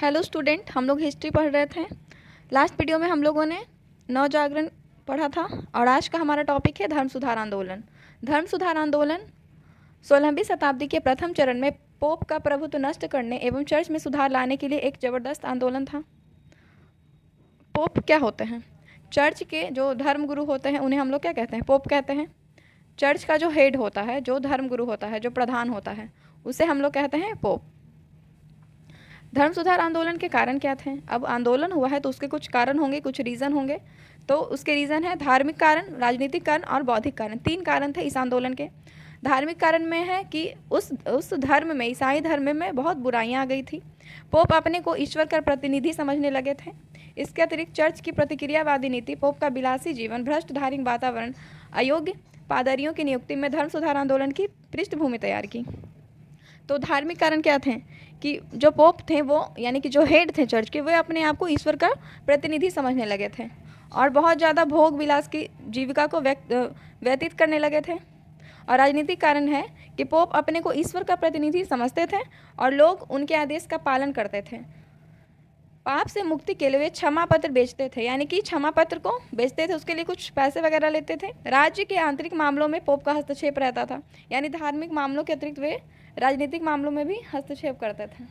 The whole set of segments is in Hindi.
हेलो स्टूडेंट, हम लोग हिस्ट्री पढ़ रहे थे। लास्ट वीडियो में हम लोगों ने नव जागरण पढ़ा था और आज का हमारा टॉपिक है धर्म सुधार आंदोलन। धर्म सुधार आंदोलन 16वीं शताब्दी के प्रथम चरण में पोप का प्रभुत्व नष्ट करने एवं चर्च में सुधार लाने के लिए एक जबरदस्त आंदोलन था। पोप क्या होते हैं? चर्च के जो धर्म गुरु होते हैं उन्हें हम लोग क्या कहते हैं? पोप कहते हैं। चर्च का जो हेड होता है, जो धर्म गुरु होता है, जो प्रधान होता है, उसे हम लोग कहते हैं पोप। धर्म सुधार आंदोलन के कारण क्या थे? अब आंदोलन हुआ है तो उसके कुछ कारण होंगे, कुछ रीज़न होंगे। तो उसके रीज़न है धार्मिक कारण, राजनीतिक कारण और बौद्धिक कारण। 3 कारण थे इस आंदोलन के। धार्मिक कारण में है कि उस धर्म में, ईसाई धर्म में बहुत बुराइयां आ गई थी। पोप अपने को ईश्वर का प्रतिनिधि समझने लगे थे। इसके अतिरिक्त चर्च की प्रतिक्रियावादी नीति, पोप का विलासी जीवन, भ्रष्ट धार्मिक वातावरण, अयोग्य पादरियों की नियुक्ति में धर्म सुधार आंदोलन की पृष्ठभूमि तैयार की। तो धार्मिक कारण क्या थे कि जो पोप थे वो, यानी कि जो हेड थे चर्च के, वे अपने आप को ईश्वर का प्रतिनिधि समझने लगे थे और बहुत ज़्यादा भोग विलास की जीविका को व्यतीत करने लगे थे। और राजनीतिक कारण है कि पोप अपने को ईश्वर का प्रतिनिधि समझते थे और लोग उनके आदेश का पालन करते थे। पाप से मुक्ति के लिए वे क्षमा पत्र बेचते थे, यानी कि क्षमा पत्र को बेचते थे, उसके लिए कुछ पैसे वगैरह लेते थे। राज्य के आंतरिक मामलों में पोप का हस्तक्षेप रहता था, यानी धार्मिक मामलों के अतिरिक्त वे राजनीतिक मामलों में भी हस्तक्षेप करते थे।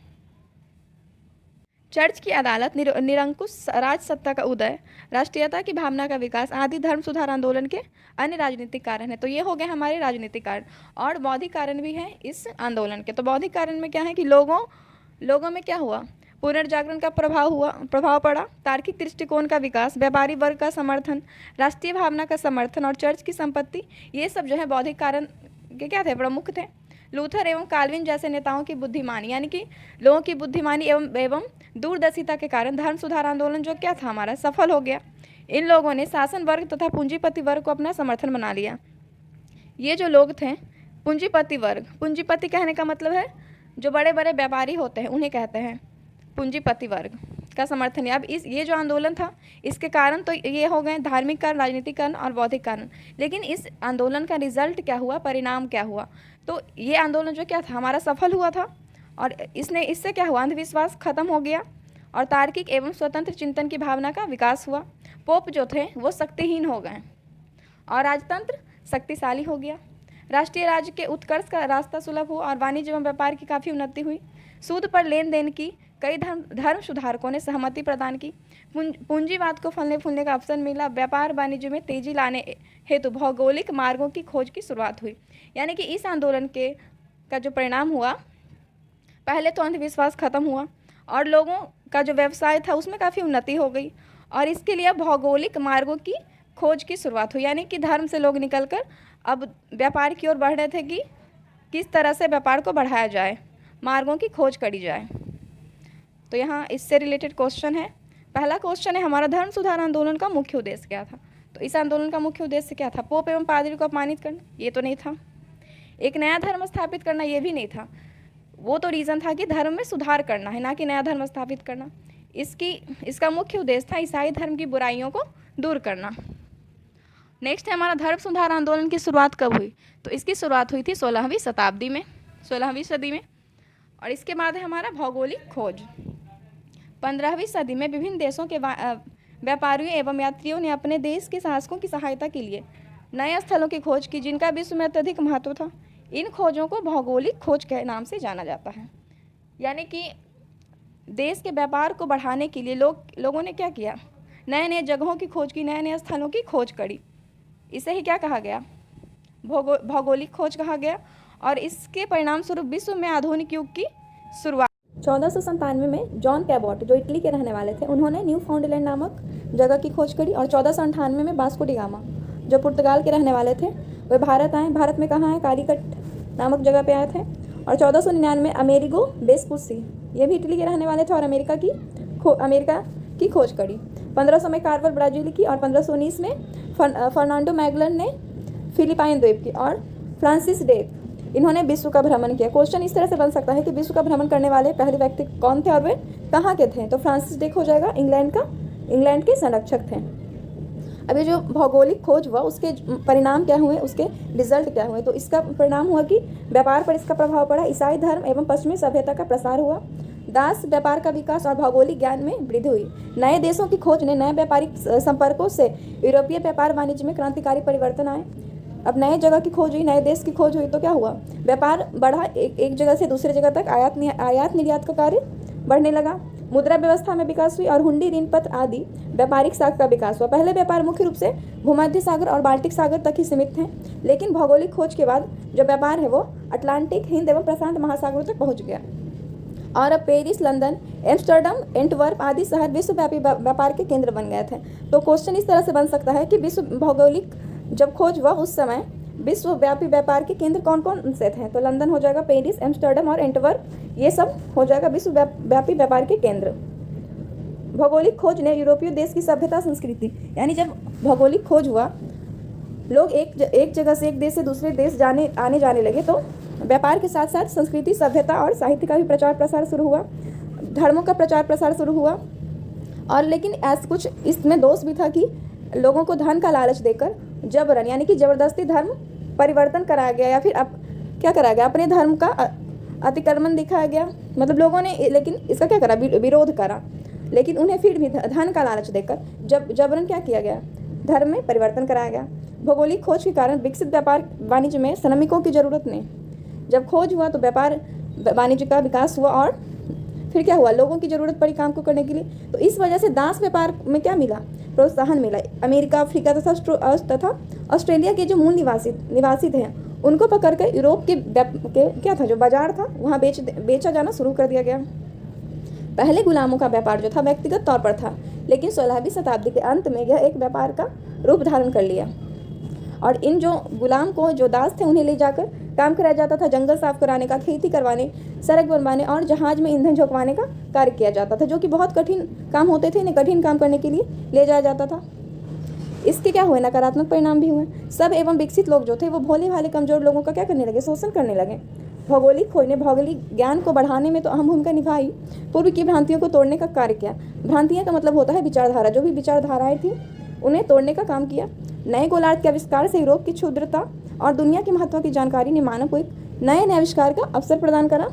चर्च की अदालत, निरंकुश राज सत्ता का उदय, राष्ट्रीयता की भावना का विकास आदि धर्म सुधार आंदोलन के अन्य राजनीतिक कारण है। तो ये हो गए हमारे राजनीतिक कारण। और बौद्धिक कारण भी हैं इस आंदोलन के। तो बौद्धिक कारण में क्या है कि लोगों में क्या हुआ? पुनर्जागरण का प्रभाव पड़ा, तार्किक दृष्टिकोण का विकास, व्यापारी वर्ग का समर्थन, राष्ट्रीय भावना का समर्थन और चर्च की संपत्ति, ये सब जो है बौद्धिक कारण के क्या थे? प्रमुख थे। लूथर एवं काल्विन जैसे नेताओं की बुद्धिमानी, यानी कि लोगों की बुद्धिमानी एवं दूरदर्शिता के कारण धर्म सुधार आंदोलन जो क्या था हमारा, सफल हो गया। इन लोगों ने शासन वर्ग तथा पूंजीपति वर्ग को अपना समर्थन बना लिया। ये जो लोग थे पूंजीपति वर्ग, पूंजीपति कहने का मतलब है जो बड़े बड़े व्यापारी होते हैं उन्हें कहते हैं पूंजीपति वर्ग का समर्थन है। अब ये जो आंदोलन था इसके कारण तो ये हो गए धार्मिक कारण, राजनीतिक कारण और बौद्धिक कारण। लेकिन इस आंदोलन का रिजल्ट क्या हुआ, परिणाम क्या हुआ? तो ये आंदोलन जो क्या था हमारा, सफल हुआ था और इससे क्या हुआ? अंधविश्वास खत्म हो गया और तार्किक एवं स्वतंत्र चिंतन की भावना का विकास हुआ। पोप जो थे वो शक्तिहीन हो गए और राजतंत्र शक्तिशाली हो गया। राष्ट्रीय राज्य के उत्कर्ष का रास्ता सुलभ हुआ और वाणिज्य एवं व्यापार की काफ़ी उन्नति हुई। सूद पर लेन देन की कई धर्म सुधारकों ने सहमति प्रदान की। पूंजीवाद को फलने फूलने का अवसर मिला। व्यापार वाणिज्य में तेजी लाने हेतु भौगोलिक मार्गों की खोज की शुरुआत हुई। यानी कि इस आंदोलन का जो परिणाम हुआ, पहले तो अंधविश्वास खत्म हुआ और लोगों का जो व्यवसाय था उसमें काफ़ी उन्नति हो गई और इसके लिए भौगोलिक मार्गों की खोज की शुरुआत हुई। यानी कि धर्म से लोग निकलकर अब व्यापार की ओर बढ़ रहे थे कि किस तरह से व्यापार को बढ़ाया जाए, मार्गों की खोज करी जाए। तो यहाँ इससे रिलेटेड क्वेश्चन है। पहला क्वेश्चन है हमारा, धर्म सुधार आंदोलन का मुख्य उद्देश्य क्या था? तो इस आंदोलन का मुख्य उद्देश्य क्या था? पोप एवं पादरी को अपमानित करना, ये तो नहीं था। एक नया धर्म स्थापित करना, ये भी नहीं था। वो तो रीज़न था कि धर्म में सुधार करना है, ना कि नया धर्म स्थापित करना। इसका मुख्य उद्देश्य था ईसाई धर्म की बुराइयों को दूर करना। नेक्स्ट है हमारा, धर्म सुधार आंदोलन की शुरुआत कब हुई? तो इसकी शुरुआत हुई थी 16वीं शताब्दी में, 16वीं सदी में। और इसके बाद है हमारा भौगोलिक खोज। 15वीं सदी में विभिन्न देशों के व्यापारियों एवं यात्रियों ने अपने देश के शासकों की सहायता के लिए नए स्थलों की खोज की जिनका विश्व में अत्यधिक महत्व था। इन खोजों को भौगोलिक खोज के नाम से जाना जाता है। यानी कि देश के व्यापार को बढ़ाने के लिए लोगों ने क्या किया? नए नए जगहों की खोज की, नए नए स्थलों की खोज करी। इसे ही क्या कहा गया? भौगोलिक खोज कहा गया। और इसके परिणाम स्वरूप विश्व में आधुनिक युग की शुरुआत। 1497 में जॉन कैबॉट, जो इटली के रहने वाले थे, उन्होंने न्यू फाउंडलैंड नामक जगह की खोज करी। और 1498 में वास्को डी गामा, जो पुर्तगाल के रहने वाले थे, वे भारत आए। भारत में कहाँ है? कालीकट नामक जगह पे आए थे। और 1499 में अमेरिगो वेस्पुसी, ये भी इटली के रहने वाले थे और अमेरिका की खोज करी। 1500 में कार्वर ब्राजील की और 1519 में फर्नांडो मैगलन ने फिलिपाइन द्वीप की और फ्रांसिस ड्रेक, इन्होंने विश्व का भ्रमण किया। क्वेश्चन इस तरह से बन सकता है कि विश्व का भ्रमण करने वाले पहले व्यक्ति कौन थे और वे कहाँ के थे? तो फ्रांसिस ड्रेक हो जाएगा, इंग्लैंड के संरक्षक थे। अब ये जो भौगोलिक खोज हुआ उसके परिणाम क्या हुए, उसके रिजल्ट क्या हुए? तो इसका परिणाम हुआ कि व्यापार पर इसका प्रभाव पड़ा, ईसाई धर्म एवं पश्चिमी सभ्यता का प्रसार हुआ, दास व्यापार का विकास और भौगोलिक ज्ञान में वृद्धि हुई। नए देशों की खोज ने नए व्यापारिक संपर्कों से यूरोपीय व्यापार वाणिज्य में क्रांतिकारी परिवर्तन आए। अब नए जगह की खोज हुई, नए देश की खोज हुई तो क्या हुआ, व्यापार बढ़ा, एक जगह से दूसरी जगह तक आयात निर्यात का कार्य बढ़ने लगा। मुद्रा व्यवस्था में विकास हुई और हुंडी, ऋण पत्र आदि व्यापारिक साख का विकास हुआ। पहले व्यापार मुख्य रूप से भूमध्य सागर और बाल्टिक सागर तक ही सीमित थे, लेकिन भौगोलिक खोज के बाद जो व्यापार है वो अटलांटिक, हिंद एवं प्रशांत महासागरों तक पहुंच गया। और अब पेरिस, लंदन, एम्स्टर्डम, एंटवर्प आदि शहर विश्वव्यापी व्यापार के केंद्र बन गए थे। तो क्वेश्चन इस तरह से बन सकता है कि विश्व भौगोलिक जब खोज हुआ उस समय विश्वव्यापी व्यापार के केंद्र कौन कौन से थे, तो लंदन हो जाएगा, पेरिस, एम्स्टर्डम और एंटवर्प, ये सब हो जाएगा विश्वव्यापी व्यापार के केंद्र। भौगोलिक खोज ने यूरोपीय देश की सभ्यता, संस्कृति, यानी जब भौगोलिक खोज हुआ, लोग एक जगह से एक देश से दूसरे देश आने जाने लगे, तो व्यापार के साथ साथ संस्कृति, सभ्यता और साहित्य का भी प्रचार प्रसार शुरू हुआ, धर्मों का प्रचार प्रसार शुरू हुआ। और लेकिन ऐसा कुछ इसमें दोष भी था कि लोगों को धन का लालच देकर जबरन, यानी कि जबरदस्ती धर्म परिवर्तन कराया गया, या फिर अब क्या कराया गया, अपने धर्म का अतिक्रमण दिखाया गया। मतलब लोगों ने लेकिन इसका क्या करा, विरोध करा, लेकिन उन्हें फिर भी धन का लालच देकर जबरन क्या किया गया, धर्म में परिवर्तन कराया गया। भौगोलिक खोज के कारण विकसित व्यापार वाणिज्य में श्रमिकों की जरूरत नहीं, जब खोज हुआ तो व्यापार वाणिज्य का विकास हुआ और फिर क्या हुआ, लोगों की ज़रूरत पड़ी काम को करने के लिए। तो इस वजह से दास व्यापार में क्या मिला, प्रोत्साहन मिला। अमेरिका, अफ्रीका तथा ऑस्ट्रेलिया के जो मूल निवासी थे उनको पकड़कर यूरोप के क्या था, जो बाजार था वहाँ बेचा जाना शुरू कर दिया गया। पहले गुलामों का व्यापार जो था व्यक्तिगत तौर पर था, लेकिन 16वीं शताब्दी के अंत में यह एक व्यापार का रूप धारण कर लिया और इन जो गुलाम को, जो दास थे, उन्हें ले जाकर काम कराया जाता था, जंगल साफ कराने का, खेती करवाने, सड़क बनवाने और जहाज में ईंधन झोंकवाने का कार्य किया जाता था, जो कि बहुत कठिन काम होते थे। इन्हें कठिन काम करने के लिए ले जाया जाता था। इसके क्या हुए, नकारात्मक परिणाम भी हुए। सब एवं विकसित लोग जो थे वो भोले भाले कमजोर लोगों का क्या करने लगे, शोषण करने लगे। भौगोलिक खोज ने भौगोलिक ज्ञान को बढ़ाने में तो अहम भूमिका निभाई, पूर्व की भ्रांतियों को तोड़ने का कार्य किया। भ्रांतियाँ का मतलब होता है विचारधारा, जो भी विचारधाराएं थी उन्हें तोड़ने का काम किया। नए गोलार्ध के आविष्कार से यूरोप की क्षुद्रता और दुनिया के महत्व की जानकारी ने मानव को एक नए आविष्कार का अवसर प्रदान करा।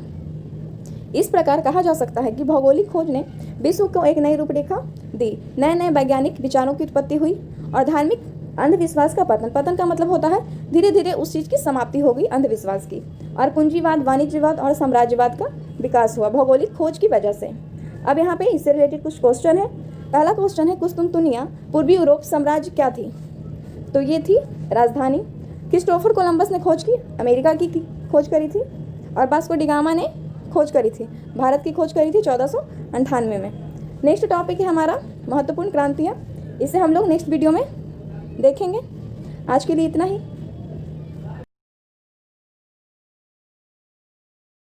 इस प्रकार कहा जा सकता है कि भौगोलिक खोज ने विश्व को एक नई रूपरेखा दी, नए नए वैज्ञानिक विचारों की उत्पत्ति हुई और धार्मिक अंधविश्वास का पतन का मतलब होता है धीरे धीरे उस चीज़ की समाप्ति हो गई, अंधविश्वास की, और पूंजीवाद, वाणिज्यवाद और साम्राज्यवाद का विकास हुआ भौगोलिक खोज की वजह से। अब यहाँ पे इससे रिलेटेड कुछ क्वेश्चन है। पहला क्वेश्चन है, कुस्तुनतुनिया पूर्वी यूरोप साम्राज्य क्या थी, तो ये थी राजधानी। क्रिस्टोफर कोलंबस ने खोज की, अमेरिका की खोज करी थी, और वास्को डी गामा ने खोज करी थी, भारत की खोज करी थी 1498 में। नेक्स्ट टॉपिक है हमारा महत्वपूर्ण क्रांतियाँ, इसे हम लोग नेक्स्ट वीडियो में देखेंगे। आज के लिए इतना ही।